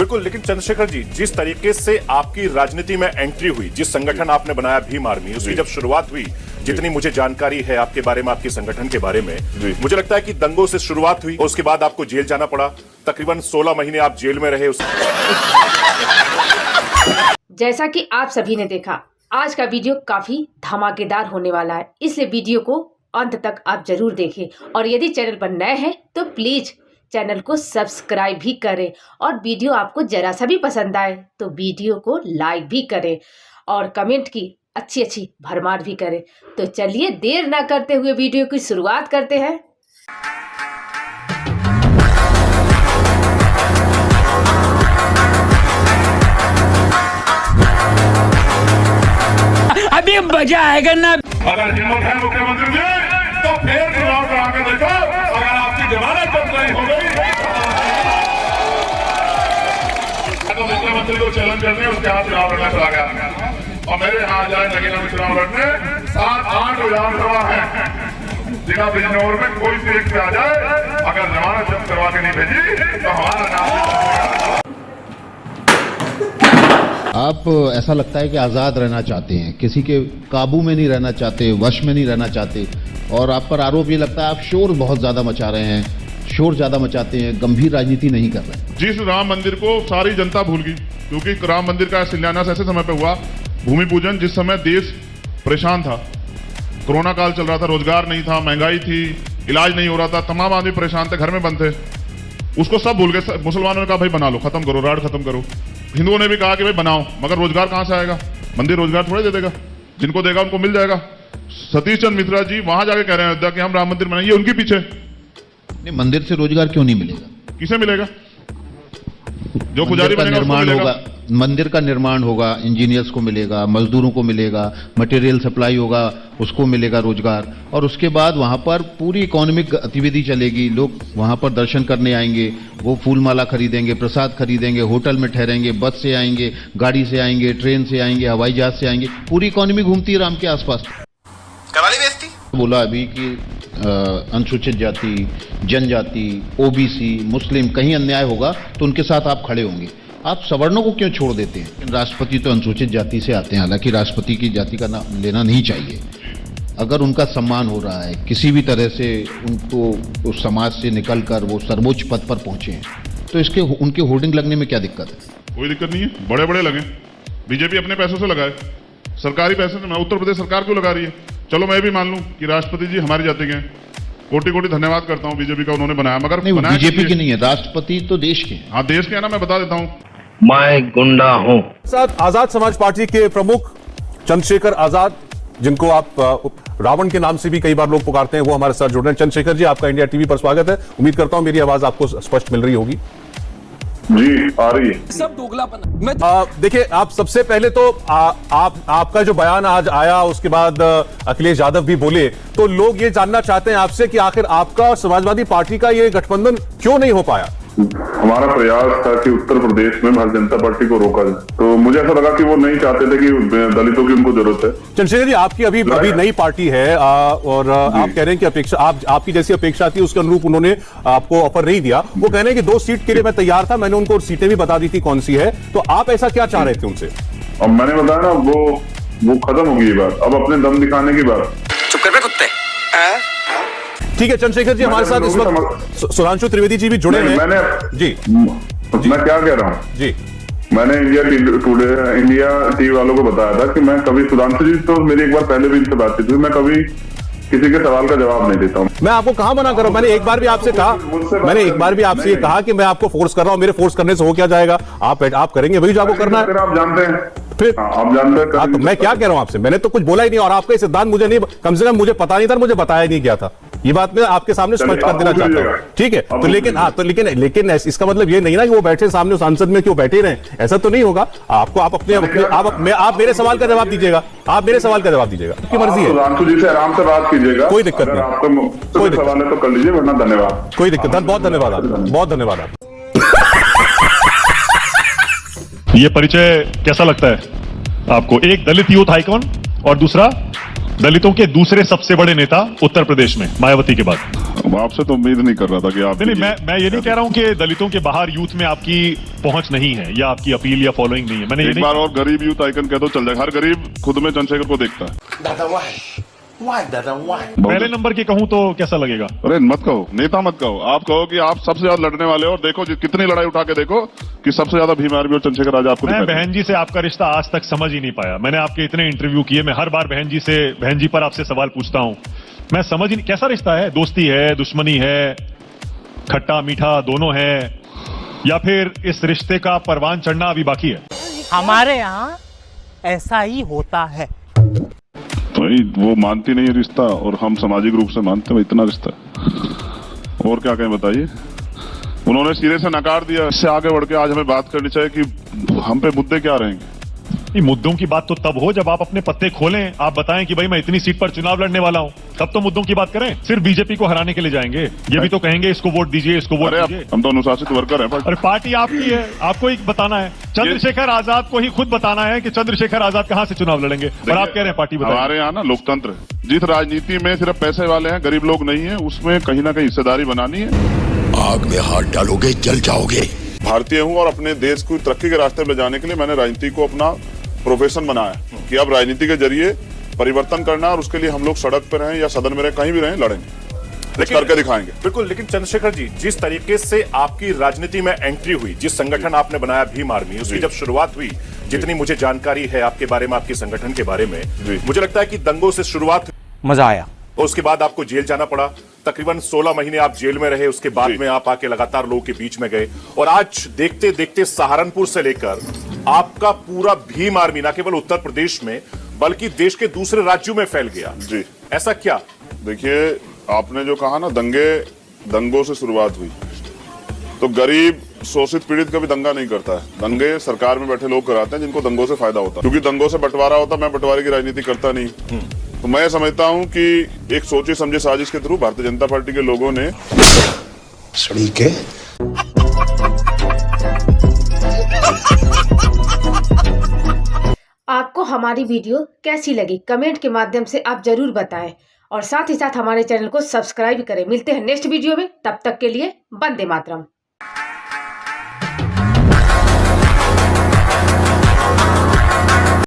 बिल्कुल, लेकिन चंद्रशेखर जी, जिस तरीके से आपकी राजनीति में एंट्री हुई, जिस संगठन आपने बनाया भीम आर्मी, उसकी जब शुरुआत हुई, जितनी मुझे जानकारी है आपके बारे में, आपके संगठन के बारे में, मुझे लगता है कि दंगों से शुरुआत हुई और उसके बाद आपको जेल जाना पड़ा। तकरीबन 16 महीने आप जेल में रहे। जैसा कि आप सभी ने देखा, आज का वीडियो काफी धमाकेदार होने वाला है, इसलिए वीडियो को अंत तक आप जरूर देखें और यदि चैनल पर नए हैं तो प्लीज चैनल को सब्सक्राइब भी करें और वीडियो आपको जरा सा भी पसंद आए तो वीडियो को लाइक भी करें और कमेंट की अच्छी भरमार भी करें। तो चलिए देर ना करते हुए वीडियो की शुरुआत करते हैं। अभी मजा आएगा ना। अगर हिम्मत है मुख्यमंत्री जी तो फिर चुनाव करा के देखो। अगर आपकी जमानत जब्त नहीं हो गई तो मुख्यमंत्री को चैलेंज करने उसके हाथ चुनाव लड़ना चला गया और मेरे यहाँ जाए नगीना में चुनाव लड़ने 7-8 विधानसभा है जिला बिजनौर में कोई सीट पे आ जाए, अगर जमानत जब्त करवा के नहीं भेजी तो हमारा नाम। आप ऐसा लगता है कि आज़ाद रहना चाहते हैं, किसी के काबू में नहीं रहना चाहते, वश में नहीं रहना चाहते, और आप पर आरोप ये लगता है आप शोर बहुत ज़्यादा मचा रहे हैं, शोर ज़्यादा मचाते हैं, गंभीर राजनीति नहीं कर रहे हैं। जिस राम मंदिर को सारी जनता भूल गई, क्योंकि राम मंदिर का शिलान्यास ऐसे समय पे हुआ, भूमि पूजन जिस समय देश परेशान था, कोरोना काल चल रहा था, रोजगार नहीं था, महंगाई थी, इलाज नहीं हो रहा था, तमाम आदमी परेशान थे, घर में बंद थे, उसको सब भूल गए। मुसलमानों ने कहा भाई बना लो, खत्म करो, राड खत्म करो। हिंदुओं ने भी कहा कि भाई बनाओ, मगर रोजगार कहां से आएगा? मंदिर रोजगार थोड़े दे देगा, जिनको देगा उनको मिल जाएगा। सतीश चंद्र मिश्रा जी वहां जाके कह रहे हैं अयोध्या कि हम राम मंदिर बनाएंगे, उनके पीछे नहीं, मंदिर से रोजगार क्यों नहीं मिलेगा? किसे मिलेगा? जो पुजारी बनेगा उसको निर्माण मिलेगा। होगा, मंदिर का निर्माण होगा, इंजीनियर्स को मिलेगा, मजदूरों को मिलेगा, मटेरियल सप्लाई होगा, उसको मिलेगा रोजगार, और उसके बाद वहां पर पूरी इकोनॉमिक गतिविधि चलेगी। लोग वहां पर दर्शन करने आएंगे, वो फूल माला खरीदेंगे, प्रसाद खरीदेंगे, होटल में ठहरेंगे, बस से आएंगे, गाड़ी से आएंगे, ट्रेन से आएंगे, हवाई जहाज से आएंगे, पूरी इकोनॉमी घूमती है राम के आसपास। कवाली बेचती बोला अभी कि अनुसूचित जाति, जनजाति, ओबीसी, मुस्लिम कहीं अन्याय होगा तो उनके साथ आप खड़े होंगे। आप सवर्णों को क्यों छोड़ देते हैं? राष्ट्रपति तो अनुसूचित जाति से आते हैं, हालांकि राष्ट्रपति की जाति का नाम लेना नहीं चाहिए। अगर उनका सम्मान हो रहा है किसी भी तरह से, उनको उस समाज से निकलकर वो सर्वोच्च पद पर पहुंचे हैं, तो इसके उनके होर्डिंग लगने में क्या दिक्कत है? कोई दिक्कत नहीं है, बड़े बड़े लगे। बीजेपी अपने पैसों से लगाए, सरकारी पैसे से। मैं उत्तर प्रदेश सरकार क्यों लगा रही है? चलो मैं भी मान लूं कि राष्ट्रपति जी हमारी जाति के हैं, कोटि धन्यवाद करता हूं बीजेपी का, उन्होंने बनाया, मगर नहीं, बीजेपी की नहीं है, राष्ट्रपति तो देश के। हाँ देश के है ना, मैं बता देता हूं। मैं गुंडा हूं। साथ आजाद समाज पार्टी के प्रमुख चंद्रशेखर आजाद, जिनको आप रावण के नाम से भी कई बार लोग पुकारते हैं, वो हमारे साथ जुड़ रहे हैं। चंद्रशेखर जी, आपका इंडिया टीवी पर स्वागत है। उम्मीद करता हूं मेरी आवाज आपको स्पष्ट मिल रही होगी। जी आ रही है। सब दोगलापन। देखिए, आप सबसे पहले तो आपका जो बयान आज आया, उसके बाद अखिलेश यादव भी बोले, तो लोग ये जानना चाहते हैं आपसे कि आखिर आपका और समाजवादी पार्टी का ये गठबंधन क्यों नहीं हो पाया? हमारा प्रयास था कि उत्तर प्रदेश में भारतीय जनता पार्टी को रोका जाए, तो मुझे ऐसा लगा कि वो नहीं चाहते थे कि दलितों की उनको जरूरत है। चंद्रशेखर जी, आपकी अभी नई पार्टी है और आप कह रहे हैं कि अपेक्षा आपकी जैसी अपेक्षा थी उसके अनुरूप उन्होंने आपको ऑफर नहीं दिया। वो कह रहे हैं कि 2 सीट के लिए मैं तैयार था, मैंने उनको सीटें भी बता दी थी कौन सी है, तो आप ऐसा क्या चाह रहे थे उनसे? और मैंने बताया ना, वो खत्म हो गई बात, अब अपने दम दिखाने की बात। चुप कर बे कुत्ते। ठीक है चंद्रशेखर जी, हमारे साथ इस वक्त सुधांशु त्रिवेदी जी भी जुड़े हैं। जी मैं क्या कह रहा हूँ जी, मैंने इंडिया टीवी वालों को बताया था कि मैं कभी, सुधांशु जी तो मेरी एक बार पहले भी इनसे बातचीत हुई, मैं कभी किसी के सवाल का जवाब नहीं देता हूँ। मैं आपको कहाँ मना कर रहा हूँ? मैंने एक बार भी आपसे कहा, मैंने एक बार भी आपसे ये कहा कि मैं आपको फोर्स कर रहा हूँ। मेरे फोर्स करने से हो क्या जाएगा? आप करेंगे वही जो आपको करना है। आप जानते हैं, फिर आप जानते हैं। तो मैं क्या कह रहा हूँ आपसे? मैंने तो कुछ बोला ही नहीं, और आपका सिद्धांत मुझे नहीं, कम से कम मुझे पता नहीं था, मुझे बताया नहीं गया था। ये बात मैं आपके सामने स्पष्ट कर देना चाहता हूँ, ठीक है? तो लेकिन इसका मतलब ये नहीं ना कि वो बैठे सामने सांसद में क्यों बैठे रहे, ऐसा तो नहीं होगा। आप मेरे सवाल का जवाब दीजिएगा, आप मेरे सवाल का जवाब दीजिएगा, आपकी मर्जी है। सुधांशु जी से आराम से बात कीजिएगा, कोई दिक्कत नहीं, कोई सवाल है तो कर लीजिए, वरना धन्यवाद। कोई दिक्कत नहीं, बहुत धन्यवाद आपका, बहुत धन्यवाद आपका। ये परिचय कैसा लगता है आपको? एक दलित यूथ आइकॉन और दूसरा दलितों के दूसरे सबसे बड़े नेता उत्तर प्रदेश में मायावती के बाद। अब आपसे तो उम्मीद नहीं कर रहा था कि आप नहीं, मैं ये नहीं कह रहा हूं कि दलितों के बाहर यूथ में आपकी पहुंच नहीं है या आपकी अपील या फॉलोइंग नहीं है। मैंने ये एक नहीं बार और गरीब यूथ आइकन कह दो चल जाएगा। हर गरीब खुद में चंद्रशेखर को देखता है। पहले नंबर की कहूं तो कैसा लगेगा? अरे मत कहो, नेता मत कहो, आप कहो कि आप सबसे ज्यादा लड़ने वाले हो और देखो कितनी लड़ाई उठा के देखो कि सबसे ज्यादा भीम आर्मी और चंद्रशेखर आज आपको मैं बहन जी से आपका रिश्ता आज तक समझ ही नहीं पाया। मैंने आपके इतने इंटरव्यू किए, मैं हर बार बहन जी पर आपसे सवाल पूछता हूं, मैं समझ ही नहीं कैसा रिश्ता है। दोस्ती है, दुश्मनी है, खट्टा मीठा दोनों है, या फिर इस रिश्ते का परवान चढ़ना अभी बाकी है? हमारे यहाँ ऐसा ही होता है। भाई वो मानती नहीं है रिश्ता और हम सामाजिक रूप से मानते हैं, इतना रिश्ता है। और क्या कहें बताइए। उन्होंने सिरे से नकार दिया। इससे आगे बढ़ के आज हमें बात करनी चाहिए कि हम पे मुद्दे क्या रहेंगे। ये मुद्दों की बात तो तब हो जब आप अपने पत्ते खोलें, आप बताएं कि भाई मैं इतनी सीट पर चुनाव लड़ने वाला हूं, तब तो मुद्दों की बात करें। सिर्फ बीजेपी को हराने के लिए जाएंगे? ये भी तो कहेंगे इसको वोट दीजिए, इसको वोट दीजिए। हम तो अनुशासित वर्कर हैं। अरे पार्टी आपकी है, आपको ही बताना है। चंद्रशेखर आजाद को ही खुद बताना है कि चंद्रशेखर आजाद कहां से चुनाव लड़ेंगे, और आप कह रहे हैं पार्टी बताएं। हमारे यहाँ ना लोकतंत्र है। जिस राजनीति में सिर्फ पैसे वाले हैं, गरीब लोग नहीं है, उसमें कहीं ना कहीं हिस्सेदारी बनानी है। आग में हाथ डालोगे जल जाओगे। भारतीय हूँ और अपने देश को तरक्की के रास्ते पर ले जाने के लिए मैंने राजनीति को अपना प्रोफेशन बनाया कि अब राजनीति के जरिए परिवर्तन करना, और उसके लिए हम लोग सड़क पर रहें या सदन में रहें, कहीं भी रहें, लड़ेंगे, कुछ करके दिखाएंगे। बिल्कुल। लेकिन चंद्रशेखर जी, जिस तरीके से आपकी राजनीति में एंट्री हुई, जिस संगठन आपने बनाया भीम आर्मी, उसकी जब शुरुआत हुई, जितनी मुझे जानकारी है आपके बारे में, आपके संगठन के बारे में, मुझे लगता है कि दंगों से शुरुआत, मजा आया। और उसके बाद आपको जेल जाना पड़ा। तकरीबन 16 महीने आप जेल में रहे। उसके बाद में आप आके लगातार लोगों के बीच में गए, और आज देखते देखते सहारनपुर से लेकर आपका पूरा भीम आर्मी न केवल उत्तर प्रदेश में बल्कि देश के दूसरे राज्यों में फैल गया। जी, ऐसा क्या? देखिए, आपने जो कहा ना, दंगों से शुरुआत हुई, तो गरीब शोषित पीड़ित कभी दंगा नहीं करता है। दंगे सरकार में बैठे लोग कराते हैं जिनको दंगों से फायदा होता है, क्योंकि दंगों से बंटवारा होता। मैं बंटवारे की राजनीति करता नहीं। तो मैं समझता हूं कि एक सोचे समझे साजिश के थ्रू भारतीय जनता पार्टी के लोगों ने आपको हमारी वीडियो कैसी लगी कमेंट के माध्यम से आप जरूर बताएं, और साथ ही साथ हमारे चैनल को सब्सक्राइब करें। मिलते हैं नेक्स्ट वीडियो में, तब तक के लिए वंदे मातरम।